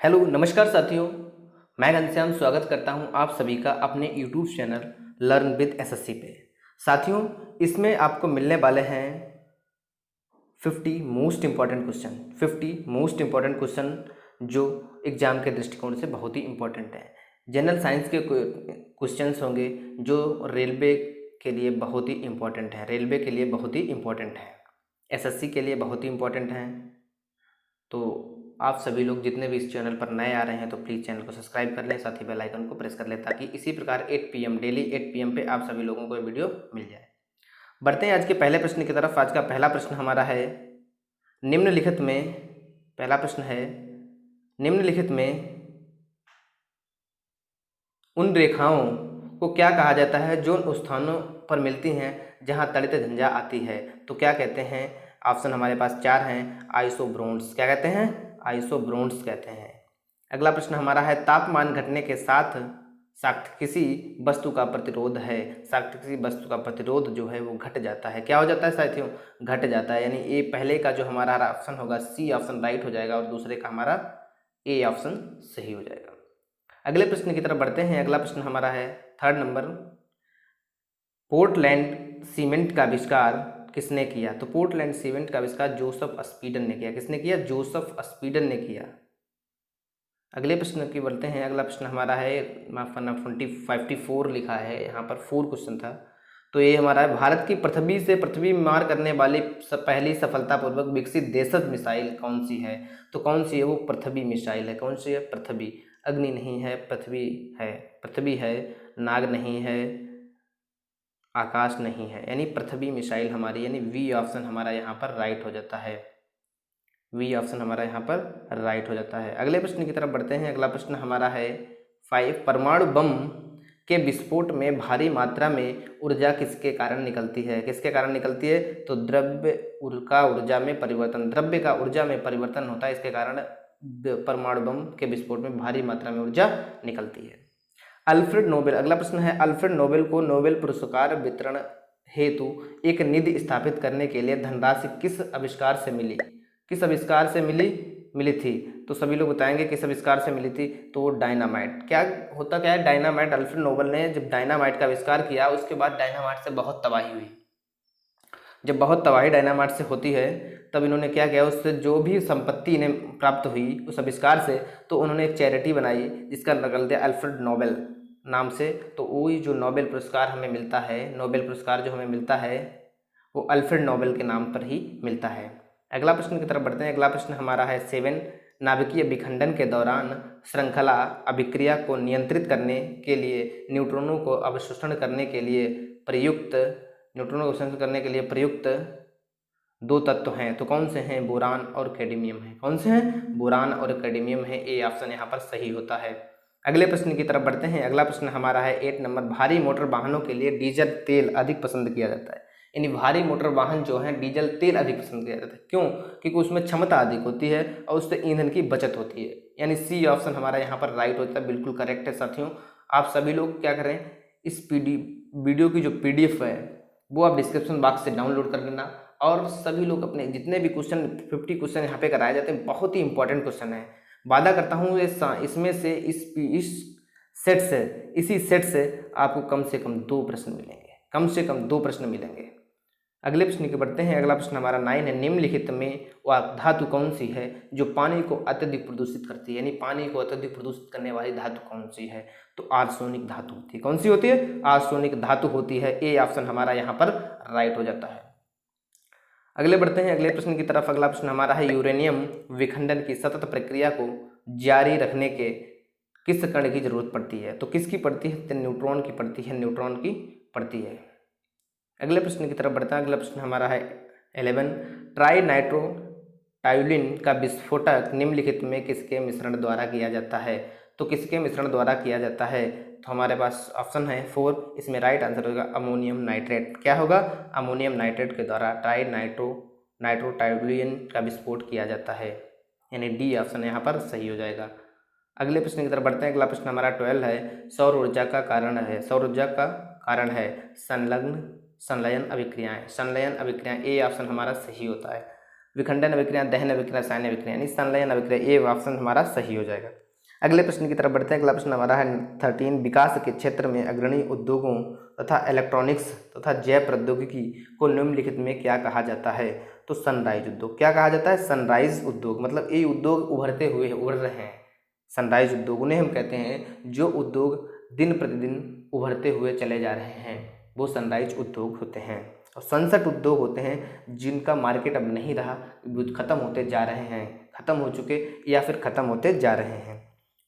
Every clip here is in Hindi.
हेलो नमस्कार साथियों। मैं घनश्याम स्वागत करता हूं आप सभी का अपने YouTube channel learn with SSC पे। साथियों, इसमें आपको मिलने वाले हैं 50 मोस्ट इम्पॉर्टेंट क्वेश्चन जो एग्जाम के दृष्टिकोण से बहुत ही इम्पोर्टेंट है। जनरल साइंस के क्वेश्चंस होंगे जो रेलवे के लिए बहुत ही इम्पोर्टेंट है, एसएससी के लिए बहुत ही इम्पोर्टेंट हैं। तो आप सभी लोग जितने भी इस चैनल पर नए आ रहे हैं तो प्लीज़ चैनल को सब्सक्राइब कर लें, साथ ही बेल आइकन को प्रेस कर लें ताकि इसी प्रकार 8 PM डेली 8 PM पे आप सभी लोगों को ये वीडियो मिल जाए। बढ़ते हैं आज के पहले प्रश्न की तरफ। आज का पहला प्रश्न हमारा है निम्नलिखित में पहला प्रश्न है निम्नलिखित में उन रेखाओं को क्या कहा जाता है जो उन स्थानों पर मिलती हैं जहां तड़ित झंझा आती है? तो क्या कहते हैं? ऑप्शन हमारे पास 4 हैं। आइसोब्रोन्स। क्या कहते हैं? आइसोब्रोन्स कहते हैं। अगला प्रश्न हमारा है तापमान घटने के साथ साथ किसी वस्तु का प्रतिरोध है। साथ किसी वस्तु का प्रतिरोध जो है वो घट जाता है। क्या हो जाता है साथियों? घट जाता है। यानी ए पहले का जो हमारा ऑप्शन होगा सी ऑप्शन राइट हो जाएगा और दूसरे का हमारा ए ऑप्शन सही हो जाएगा। अगले प्रश्न की तरफ बढ़ते हैं। अगला प्रश्न हमारा है 3rd नंबर। पोर्टलैंड सीमेंट का आविष्कार किसने किया? तो पोर्टलैंड सीमेंट का आविष्कार जोसेफ स्पीडन ने किया। किसने किया? जोसेफ स्पीडन ने किया। अगले प्रश्न की बढ़ते हैं। अगला प्रश्न हमारा है माफ करना 54 लिखा है, यहाँ पर 4 क्वेश्चन था। तो ये हमारा है भारत की पृथ्वी से पृथ्वी में मार करने वाली पहली सफलतापूर्वक विकसित देशज मिसाइल कौन सी है? तो कौन सी है वो? पृथ्वी मिसाइल है। कौन सी है? पृथ्वी। अग्नि नहीं है, पृथ्वी है। पृथ्वी है, नाग नहीं है, आकाश नहीं है, यानी पृथ्वी मिसाइल हमारी, यानी वी ऑप्शन हमारा यहाँ पर राइट हो जाता है। वी ऑप्शन हमारा यहाँ पर राइट हो जाता है। अगले प्रश्न की तरफ बढ़ते हैं। अगला प्रश्न हमारा है 5। परमाणु बम के विस्फोट में भारी मात्रा में ऊर्जा किसके कारण निकलती है? किसके कारण निकलती है? तो द्रव्य का ऊर्जा में परिवर्तन होता है। इसके कारण परमाणु बम के विस्फोट में भारी मात्रा में ऊर्जा निकलती है। Alfred Nobel. अगला प्रश्न है अल्फ्रेड नोबेल को नोबेल पुरस्कार वितरण हेतु एक निधि स्थापित करने के लिए धनराशि किस आविष्कार से मिली? किस आविष्कार से मिली थी? तो सभी लोग बताएंगे किस आविष्कार से मिली थी। तो डायनामाइट। क्या है डायनामाइट? अल्फ्रेड नोबेल ने जब डायनामाइट का आविष्कार किया उसके बाद डायनामाइट से बहुत तबाही हुई। जब बहुत तबाही डायनामाइट से होती है तब इन्होंने क्या किया, उससे जो भी संपत्ति इन्हें प्राप्त हुई उस आविष्कार से, तो उन्होंने एक चैरिटी बनाई जिसका नकल दिया अल्फ्रेड नोबेल नाम से। तो वही जो नोबेल पुरस्कार हमें मिलता है, नोबेल पुरस्कार जो हमें मिलता है वो अल्फ्रेड नोबेल के नाम पर ही मिलता है। अगला प्रश्न की तरफ बढ़ते हैं। अगला प्रश्न हमारा है 7। नाभिकीय विखंडन के दौरान श्रृंखला अभिक्रिया को नियंत्रित करने के लिए न्यूट्रॉनों को अवशोषण करने के लिए प्रयुक्त 2 तत्व हैं। तो कौन से हैं? बोरान और कैडमियम है। कौन से हैं? बोरान और कैडमियम है। ए ऑप्शन यहाँ पर सही होता है। अगले प्रश्न की तरफ बढ़ते हैं। अगला प्रश्न हमारा है 8 नंबर। भारी मोटर वाहनों के लिए डीजल तेल अधिक पसंद किया जाता है। यानी भारी मोटर वाहन जो है डीजल तेल अधिक पसंद किया जाता है। क्यों? क्योंकि उसमें क्षमता अधिक होती है और उससे ईंधन की बचत होती है। यानी सी ऑप्शन हमारा यहाँ पर राइट होता है। बिल्कुल करेक्ट है साथियों। आप सभी लोग क्या करें, इस वीडियो की जो PDF है वो आप डिस्क्रिप्शन बॉक्स से डाउनलोड कर लेना और सभी लोग अपने जितने भी क्वेश्चन 50 क्वेश्चन यहाँ पे कराए जाते हैं, बहुत ही इंपॉर्टेंट क्वेश्चन है। वादा करता हूँ इसमें से इसी सेट से आपको कम से कम 2 प्रश्न मिलेंगे। अगले प्रश्न की बढ़ते हैं। अगला प्रश्न हमारा 9 है। निम्नलिखित में वह धातु कौन सी है जो पानी को अत्यधिक प्रदूषित करती है? यानी पानी को अत्यधिक प्रदूषित करने वाली धातु कौन सी है? तो आर्सेनिक धातु होती है। कौन सी होती है? आर्सेनिक धातु होती है। ए ऑप्शन हमारा यहाँ पर राइट हो जाता है। अगले बढ़ते हैं अगले प्रश्न की तरफ। अगला प्रश्न हमारा है यूरेनियम विखंडन की सतत प्रक्रिया को जारी रखने के किस कण की जरूरत पड़ती है? तो किसकी पड़ती है? तो न्यूट्रॉन की पड़ती है। अगले प्रश्न की तरफ बढ़ता है। अगला प्रश्न हमारा है 11। ट्राई नाइट्रोटाइलिन का विस्फोटक निम्नलिखित में किसके मिश्रण द्वारा किया जाता है? तो किसके मिश्रण द्वारा किया जाता है? तो हमारे पास ऑप्शन है 4। इसमें राइट आंसर होगा अमोनियम नाइट्रेट। क्या होगा? अमोनियम नाइट्रेट के द्वारा ट्राई नाइट्रोटाइलिन का विस्फोट किया जाता है। यानी डी ऑप्शन यहाँ पर सही हो जाएगा। अगले प्रश्न की तरफ बढ़ते हैं। अगला प्रश्न हमारा 12 है। सौर ऊर्जा का कारण है संलयन अभिक्रियाएं। ए ऑप्शन हमारा सही होता है। विखंडन अभिक्रिया, दहन अभिक्रिया, रसायन अभिक्रिया, यानी संलयन अभिक्रिया। ये ऑप्शन हमारा सही हो जाएगा। अगले प्रश्न की तरफ बढ़ते हैं। अगला प्रश्न हमारा है 13, विकास के क्षेत्र में अग्रणी उद्योगों तथा इलेक्ट्रॉनिक्स तथा जैव प्रौद्योगिकी को निम्नलिखित में क्या कहा जाता है? तो सनराइज उद्योग। क्या कहा जाता है? सनराइज उद्योग, मतलब ये उद्योग उभरते हुए उभर रहे हैं। सनराइज उद्योग उन्हें हम कहते हैं जो उद्योग दिन प्रतिदिन उभरते हुए चले जा रहे हैं, वो सनराइज उद्योग होते हैं। और सनसेट उद्योग होते हैं जिनका मार्केट अब नहीं रहा, खत्म होते जा रहे हैं, खत्म हो चुके या फिर खत्म होते जा रहे हैं।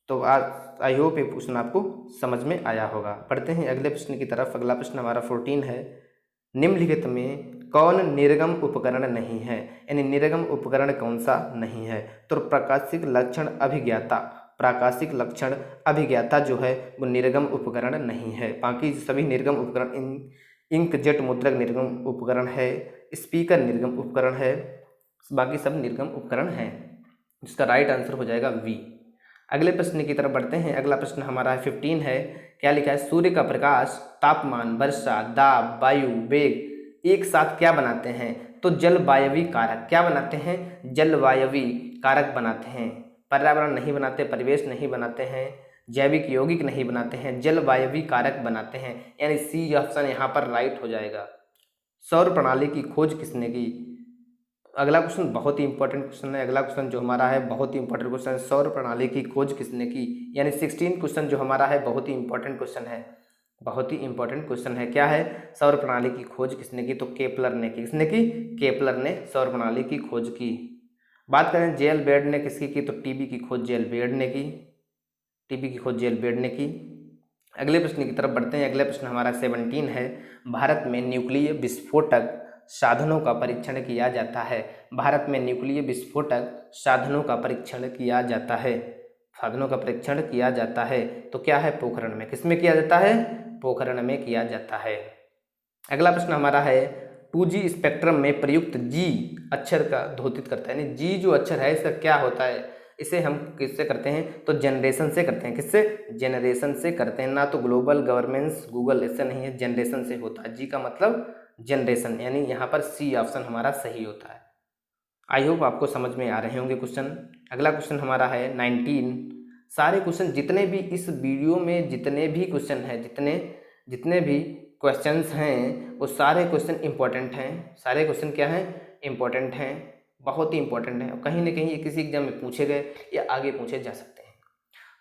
तो आज आई होप ये क्वेश्चन आपको समझ में आया होगा। पढ़ते हैं अगले प्रश्न की तरफ। अगला प्रश्न हमारा 14 है, निम्नलिखित में कौन निर्गम उपकरण नहीं है? यानी निर्गम उपकरण कौन सा नहीं है? तो प्राकाशिक लक्षण अभिज्ञाता, प्राकाशिक लक्षण अभिज्ञाता जो है वो निर्गम उपकरण नहीं है। बाकी सभी निर्गम उपकरण इंकजेट मुद्रक निर्गम उपकरण है, स्पीकर निर्गम उपकरण है, बाकी सब निर्गम उपकरण हैं। जिसका राइट आंसर हो जाएगा वी। अगले प्रश्न की तरफ बढ़ते हैं। अगला प्रश्न हमारा 15 है, क्या लिखा है? सूर्य का प्रकाश, तापमान, वर्षा, दाब, वायु, वेग एक साथ क्या बनाते हैं? तो जलवायवी कारक। क्या बनाते हैं? जलवायवी कारक बनाते हैं। पर्यावरण नहीं बनाते, परिवेश नहीं बनाते हैं, जैविक यौगिक नहीं बनाते हैं, जलवायवी कारक बनाते हैं। यानी सी ऑप्शन यहाँ पर राइट हो जाएगा। सौर प्रणाली की खोज किसने की? अगला क्वेश्चन बहुत ही इंपॉर्टेंट क्वेश्चन है। अगला क्वेश्चन जो हमारा है बहुत ही इंपॉर्टेंट क्वेश्चन है, सौर प्रणाली की खोज किसने की? यानी 16 क्वेश्चन जो हमारा है बहुत ही इंपॉर्टेंट क्वेश्चन है, बहुत ही इंपॉर्टेंट क्वेश्चन है। क्या है? सौर प्रणाली की खोज किसने की? तो केपलर ने की। किसने की? केपलर ने सौर प्रणाली की खोज की। बात करें जेएल बेड ने किसकी की? तो टीबी की खोज जेएल बेड ने की, टीबी की खोज जेएल बेड ने की। अगले प्रश्न की तरफ बढ़ते हैं। अगले प्रश्न हमारा 17 है, भारत में न्यूक्लिय विस्फोटक साधनों का परीक्षण किया जाता है। भारत में न्यूक्लिय विस्फोटक साधनों का परीक्षण किया जाता है, साधनों का परीक्षण किया जाता है। तो क्या है? पोखरण में। किसमें किया जाता है? पोखरण में किया जाता है। अगला प्रश्न हमारा है 2G स्पेक्ट्रम में प्रयुक्त जी अक्षर का द्योतित करता है। यानी जी जो अक्षर है इसका क्या होता है? इसे हम किससे करते हैं? तो जनरेशन से करते हैं। किससे? जनरेशन से करते हैं। ना तो ग्लोबल गवर्नेंस गूगल, इससे नहीं है, जनरेशन से होता है। जी का मतलब जनरेशन, यानी यहाँ पर सी ऑप्शन हमारा सही होता है। आई होप आपको समझ में आ रहे होंगे क्वेश्चन। अगला क्वेश्चन हमारा है 19। सारे क्वेश्चन जितने भी इस वीडियो में जितने भी क्वेश्चन हैं, जितने भी क्वेश्चंस हैं वो सारे क्वेश्चन इंपॉर्टेंट हैं। सारे क्वेश्चन क्या हैं? इंपॉर्टेंट हैं, बहुत ही इंपॉर्टेंट हैं। कहीं ना कहीं ये किसी एग्जाम में पूछे गए या आगे पूछे जा सकते हैं।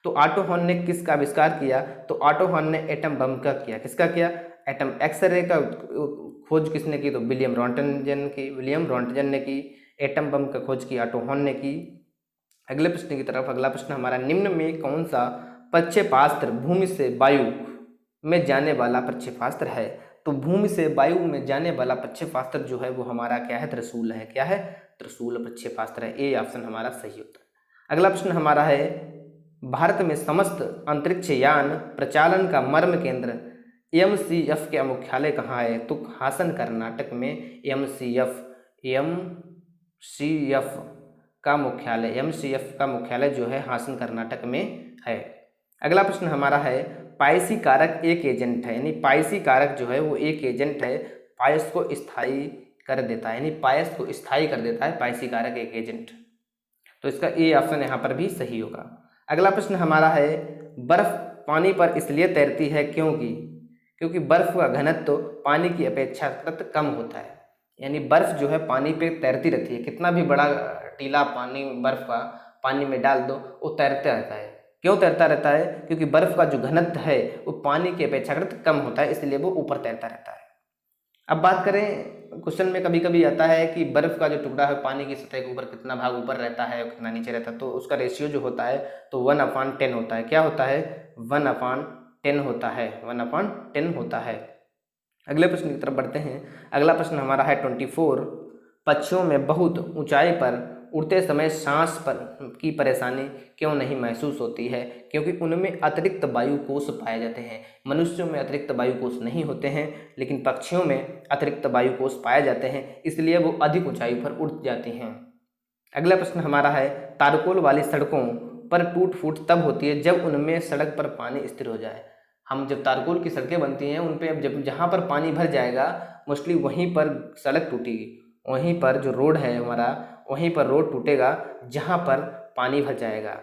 तो ऑटो हॉर्न ने किसका आविष्कार किया? तो ऑटो हॉर्न ने एटम बम का किया। किसका किया? एटम। एक्सरे का खोज किसने की? तो विलियम रॉन्टजन ने की। एटम बम का खोज की ऑटो हॉर्न ने की। अगले प्रश्न की तरफ। अगला प्रश्न हमारा, निम्न में कौन सा प्रक्षेपास्त्र भूमि से वायु में जाने वाला प्रक्षेपास्त्र है? तो भूमि से वायु में जाने वाला प्रक्षेपास्त्र जो है वो हमारा क्या है? त्रिशूल है। क्या है? त्रिशूल प्रक्षेपास्त्र है। ए ऑप्शन हमारा सही होता है। अगला प्रश्न हमारा है, भारत में समस्त अंतरिक्ष यान प्रचालन का मर्म केंद्र MCF का मुख्यालय कहाँ है? तो हासन कर्नाटक में MCF का मुख्यालय जो है हासन कर्नाटक में है। अगला प्रश्न हमारा है, पायसी कारक एक एजेंट है। यानी पायसी कारक जो है वो एक एजेंट है, पायस को स्थायी कर देता है। यानी पायस को स्थायी कर देता है पायसी कारक एक एजेंट। तो इसका ए ऑप्शन यहाँ पर भी सही होगा। अगला प्रश्न हमारा है, बर्फ पानी पर इसलिए तैरती है क्योंकि बर्फ का घनत्व तो पानी की अपेक्षाकृत कम होता है। यानी बर्फ जो है पानी पे तैरती रहती है, कितना भी बड़ा टीला पानी बर्फ का पानी में डाल दो वो तैरता रहता है। क्यों तैरता रहता है? क्योंकि बर्फ का जो घनत्व है वो पानी की अपेक्षाकृत कम होता है, इसलिए वो ऊपर तैरता रहता है। अब बात करें, क्वेश्चन में कभी कभी आता है कि बर्फ का जो टुकड़ा है पानी की सतह के ऊपर कितना भाग ऊपर रहता है और कितना नीचे रहता है, तो उसका रेशियो जो होता है तो 1/10 होता है। क्या होता है? 1/10 होता है, 1/10 होता है। अगले प्रश्न की तरफ बढ़ते हैं। अगला प्रश्न हमारा है 24, पक्षियों में बहुत ऊंचाई पर उड़ते समय सांस की परेशानी क्यों नहीं महसूस होती है? क्योंकि उनमें अतिरिक्त वायु कोश पाए जाते हैं। मनुष्यों में अतिरिक्त वायु कोश नहीं होते हैं, लेकिन पक्षियों में अतिरिक्त वायु कोश पाए जाते हैं, इसलिए वो अधिक ऊंचाई पर उड़ जाती हैं। अगला प्रश्न हमारा है, तारकोल वाली सड़कों पर टूट फूट तब होती है जब उनमें सड़क पर पानी स्थिर हो जाए। हम जब तारकोल की सड़कें बनती हैं उन पे अब जब जहाँ पर पानी भर जाएगा मोस्टली वहीं पर सड़क टूटेगी, वहीं पर जो रोड है हमारा वहीं पर रोड टूटेगा जहाँ पर पानी भर जाएगा।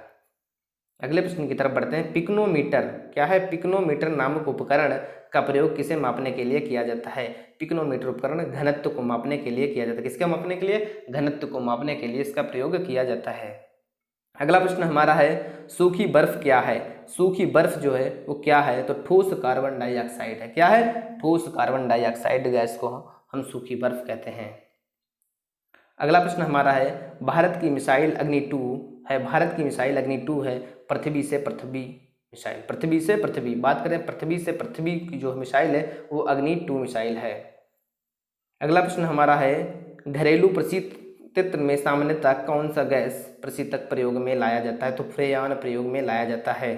अगले प्रश्न की तरफ बढ़ते हैं। पिक्नोमीटर क्या है? पिक्नोमीटर नामक उपकरण का प्रयोग किसे मापने के लिए किया जाता है? पिक्नोमीटर उपकरण घनत्व को मापने के लिए किया जाता है। किसका मापने के लिए? घनत्व को मापने के लिए इसका प्रयोग किया जाता है। अगला प्रश्न हमारा है, सूखी बर्फ क्या है? सूखी बर्फ जो है वो क्या है? तो ठोस कार्बन डाइऑक्साइड है। क्या है? ठोस कार्बन डाइऑक्साइड गैस को हम सूखी बर्फ कहते हैं। अगला प्रश्न हमारा है, भारत की मिसाइल अग्नि 2 है। भारत की मिसाइल अग्नि 2 है पृथ्वी से पृथ्वी मिसाइल। पृथ्वी से पृथ्वी, बात करें पृथ्वी से पृथ्वी की जो मिसाइल है वो अग्नि 2 मिसाइल है। अगला प्रश्न हमारा है, घरेलू प्रशीतक में सामान्यतः कौन सा गैस प्रशीतक प्रयोग में लाया जाता है? तो फ्रेयान प्रयोग में लाया जाता है।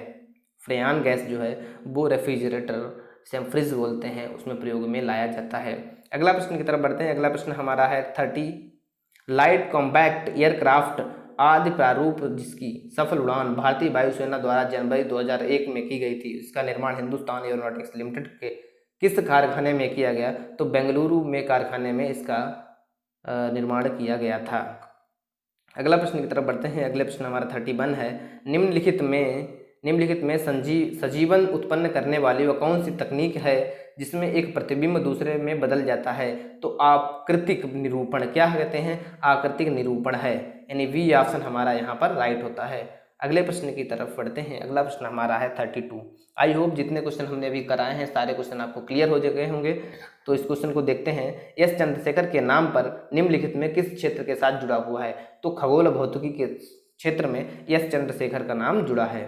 फ्रेयान गैस जो है वो रेफ्रिजरेटर से हम फ्रिज बोलते हैं उसमें प्रयोग में लाया जाता है। अगला प्रश्न की तरफ बढ़ते हैं। अगला प्रश्न हमारा है 30, लाइट कॉम्पैक्ट एयरक्राफ्ट आदि प्रारूप जिसकी सफल उड़ान भारतीय वायुसेना द्वारा जनवरी 2001 में की गई थी, इसका निर्माण हिंदुस्तान एरोनॉटिक्स लिमिटेड के किस कारखाने में किया गया? तो बेंगलुरु में कारखाने में इसका निर्माण किया गया था। अगला प्रश्न की तरफ बढ़ते हैं। अगले प्रश्न हमारा 31 है, निम्नलिखित में सजीवन उत्पन्न करने वाली वह कौन सी तकनीक है जिसमें एक प्रतिबिंब दूसरे में बदल जाता है? तो आकृतिक निरूपण। क्या कहते हैं? आकृतिक निरूपण है, यानी बी ऑप्शन हमारा यहाँ पर राइट होता है। अगले प्रश्न की तरफ बढ़ते हैं। अगला प्रश्न हमारा है 32। आई होप जितने क्वेश्चन हमने अभी कराए हैं सारे क्वेश्चन आपको क्लियर हो गए होंगे। तो इस क्वेश्चन को देखते हैं। एस चंद्रशेखर के नाम पर निम्नलिखित में किस क्षेत्र के साथ जुड़ा हुआ है? तो खगोल भौतिकी के क्षेत्र में एस चंद्रशेखर का नाम जुड़ा है।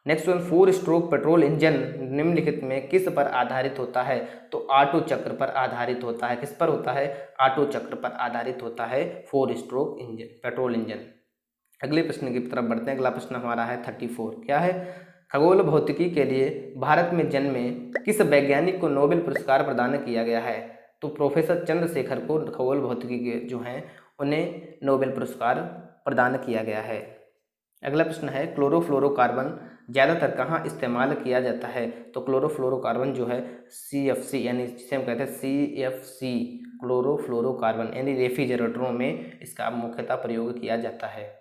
Next one, 4 stroke petrol engine निम्नलिखित में किस पर आधारित होता है? तो ऑटो चक्र पर आधारित होता है। किस पर होता है? ऑटो चक्र पर आधारित होता है 4 स्ट्रोक इंजन, पेट्रोल इंजन। अगले प्रश्न की तरफ बढ़ते हैं। अगला प्रश्न हमारा है 34। क्या है? खगोल भौतिकी के लिए भारत में जन्मे किस वैज्ञानिक को नोबेल पुरस्कार प्रदान किया गया है? तो प्रोफेसर चंद्रशेखर को खगोल भौतिकी के जो हैं उन्हें नोबेल पुरस्कार प्रदान किया गया है। अगला प्रश्न है, क्लोरोफ्लोरोकार्बन ज़्यादातर कहाँ इस्तेमाल किया जाता है? तो क्लोरोफ्लोरोकार्बन जो है CFC यानी जिसे हम कहते हैं CFC क्लोरोफ्लोरोकार्बन यानी रेफ्रिजरेटरों में इसका मुख्यतः प्रयोग किया जाता है।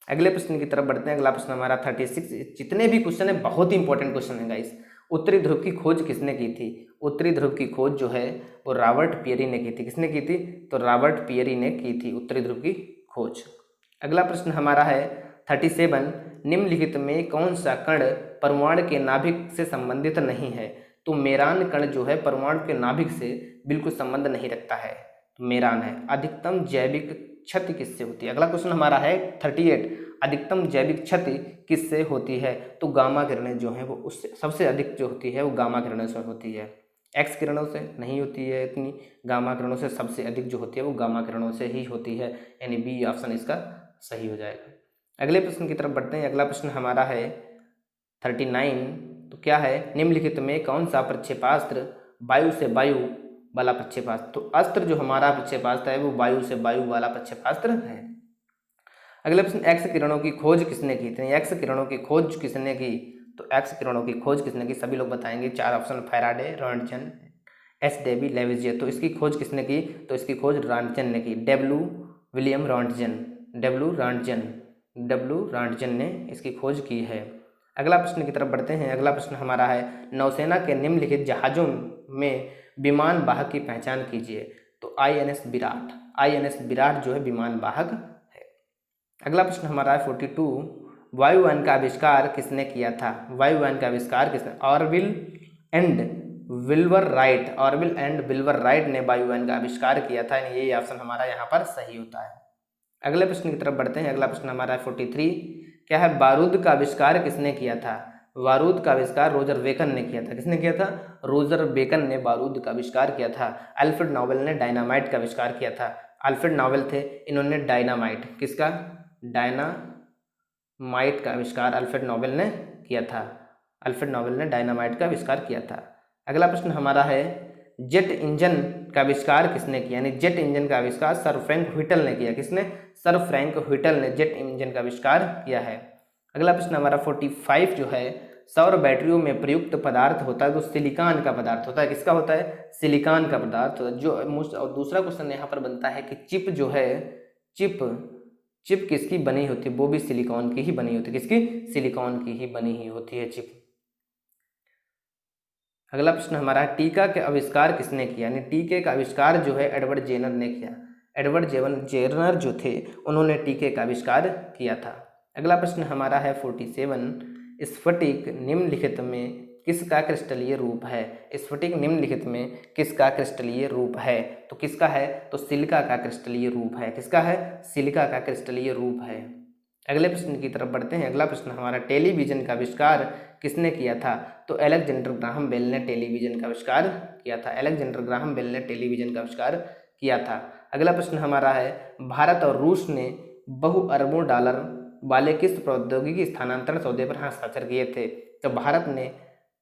अगले प्रश्न की तरफ बढ़ते हैं। अगला प्रश्न हमारा 36। जितने भी क्वेश्चन है बहुत ही इंपॉर्टेंट क्वेश्चन है गाइस। उत्तरी ध्रुव की खोज किसने की थी? उत्तरी ध्रुव की खोज जो है वो रॉबर्ट पियरी ने की थी। किसने की थी? तो रॉबर्ट पियरी ने की थी उत्तरी ध्रुव की खोज। अगला प्रश्न हमारा है 37। निम्नलिखित में कौन सा कण परमाणु के नाभिक से संबंधित नहीं है? तो मेरान कण जो है परमाणु के नाभिक से बिल्कुल संबंध नहीं रखता है, तो मेरान है। अधिकतम जैविक क्षति किससे होती है? अगला क्वेश्चन हमारा है 38। अधिकतम जैविक क्षति किससे होती है? तो गामा किरणें जो हैं वो उससे सबसे अधिक जो होती है वो गामा किरणों से होती है। एक्स किरणों से नहीं होती है इतनी, गामा किरणों से सबसे अधिक जो होती है वो गामा किरणों से ही होती है, यानी बी ऑप्शन इसका सही हो जाएगा। अगले प्रश्न की तरफ बढ़ते हैं। अगला प्रश्न हमारा है 39। तो क्या है? निम्नलिखित में कौन सा प्रक्षेपास्त्र वायु से वायु वाला प्रक्षेपास्त्र? तो अस्त्र जो हमारा प्रक्षेपास्त्र है वो वायु से वायु वाला प्रक्षेपास्त्र है। अगला प्रश्न, एक्स किरणों की खोज किसने की थी? एक्स किरणों की खोज किसने की? तो एक्स किरणों की खोज किसने की? सभी लोग बताएंगे। 4 option, Faraday, Roentgen, S Davy, लेविजिए। तो इसकी खोज किसने की? तो इसकी खोज रोंटगन ने की। विलियम रोंटगन, डब्ल्यू रोंटगन ने इसकी खोज की है। अगला प्रश्न की तरफ बढ़ते हैं। अगला प्रश्न हमारा है, नौसेना के निम्नलिखित जहाज़ों में विमान वाहक की पहचान कीजिए। तो INS विराट जो है विमान वाहक है। अगला प्रश्न हमारा है 42। वायुयान का आविष्कार किसने किया था? वायुयान का आविष्कार किसने? ऑरविल एंड विल्बर राइट ने वायुयान का आविष्कार किया था। ये ऑप्शन हमारा यहाँ पर सही होता है। अगले प्रश्न की तरफ बढ़ते हैं। अगला प्रश्न हमारा है 43। क्या है? बारूद का आविष्कार किसने किया था? बारूद का आविष्कार रोजर बेकन ने किया था। किसने किया था? रोजर बेकन ने बारूद का आविष्कार किया था। अल्फ्रेड नोबेल ने डायनामाइट का आविष्कार किया था। अल्फ्रेड नोबेल थे, इन्होंने डायनामाइट, किसका? डायनामाइट का आविष्कार अल्फ्रेड नोबेल ने किया था। अल्फ्रेड नोबेल ने डायनामाइट का आविष्कार किया था। अगला प्रश्न हमारा है, जेट इंजन का आविष्कार किसने किया? यानी जेट इंजन का आविष्कार सर फ्रैंक व्हिटल ने किया। किसने? सर फ्रैंक व्हिटल ने जेट इंजन का आविष्कार किया है। अगला प्रश्न हमारा 45 जो है, सौर बैटरियों में प्रयुक्त पदार्थ होता है तो सिलिकॉन का पदार्थ होता है। किसका होता है? सिलिकॉन का पदार्थ। जो और दूसरा क्वेश्चन यहाँ पर बनता है कि चिप जो है चिप किसकी बनी होती है? वो भी सिलिकॉन की ही बनी होती है। किसकी? सिलिकॉन की ही बनी ही होती है चिप। अगला प्रश्न हमारा, टीका के आविष्कार किसने किया? यानी टीके का आविष्कार जो है एडवर्ड जेनर ने किया। एडवर्ड जेनर जो थे उन्होंने टीके का आविष्कार किया था। अगला प्रश्न हमारा है 47, स्फटिक निम्नलिखित में किसका क्रिस्टलीय रूप है? स्फटिक निम्नलिखित में किसका क्रिस्टलीय रूप है? तो किसका है? तो सिलिका का क्रिस्टलीय रूप है। किसका है? सिलिका का क्रिस्टलीय रूप है। अगले प्रश्न की तरफ बढ़ते हैं। अगला प्रश्न हमारा, टेलीविजन का आविष्कार किसने किया था? तो अलेक्जेंडर ग्राहम बेल ने टेलीविजन का आविष्कार किया था। अलेक्जेंडर ग्राहम बेल ने टेलीविजन का आविष्कार किया था। अगला प्रश्न हमारा है, भारत और रूस ने बहु अरबों डॉलर वाले किस प्रौद्योगिकी स्थानांतरण सौदे पर हस्ताक्षर किए थे? तो भारत ने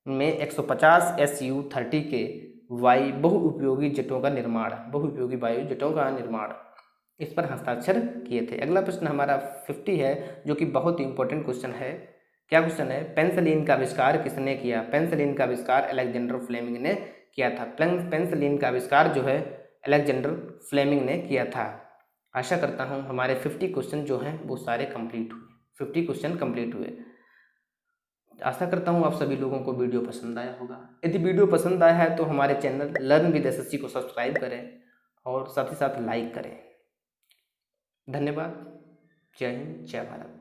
में 150 Su-30 के बहुउपयोगी जेटों का निर्माण इस पर हस्ताक्षर किए थे। अगला प्रश्न हमारा 50 है, जो कि बहुत ही इंपॉर्टेंट क्वेश्चन है। क्या क्वेश्चन है? पेंसिलिन का आविष्कार किसने किया? पेंसिलिन का आविष्कार अलेक्जेंडर फ्लेमिंग ने किया था। पेंसिलिन का आविष्कार जो है अलेक्जेंडर फ्लेमिंग ने किया था। आशा करता हूँ हमारे 50 क्वेश्चन जो हैं वो सारे कंप्लीट हुए। 50 क्वेश्चन कंप्लीट हुए। आशा करता हूँ आप सभी लोगों को वीडियो पसंद आया होगा। यदि वीडियो पसंद आया है तो हमारे चैनल लर्न विद एसएससी को सब्सक्राइब करें और साथ ही साथ लाइक करें। धन्यवाद। जय हिंद, जय भारत।